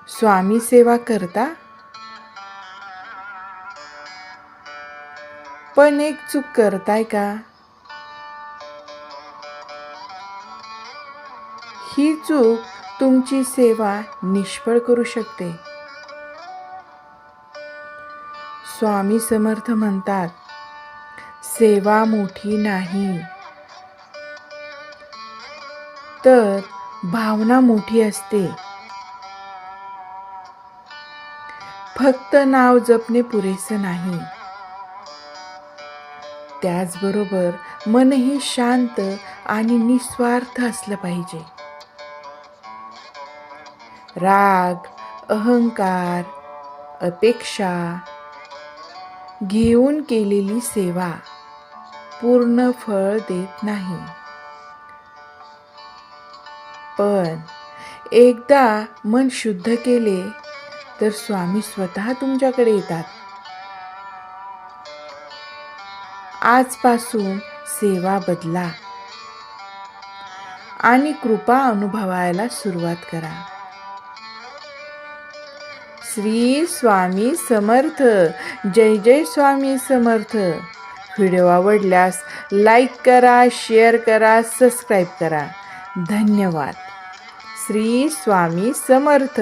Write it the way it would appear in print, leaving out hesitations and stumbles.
स्वामी सेवा करता, पण एक चूक करताय का? ही चूक तुमची सेवा निष्फळ करू शकते. स्वामी समर्थ म्हणतात, सेवा मोठी नाही, तर भावना मोठी असते. फक्त नाव जपणे पुरेसे नाही, त्याचबरोबर मनही शांत आणि निस्वार्थ असलं पाहिजे. राग, अहंकार, अपेक्षा घेऊन केलेली सेवा पूर्ण फळ देत नाही. पण एकदा मन शुद्ध केले तर स्वामी स्वतः तुमच्याकडे येतात. आजपासून सेवा बदला आणि कृपा अनुभवायला सुरुवात करा. श्री स्वामी समर्थ. जय जय स्वामी समर्थ. व्हिडिओ आवडल्यास लाईक करा, शेअर करा, सबस्क्राईब करा. धन्यवाद. श्री स्वामी समर्थ.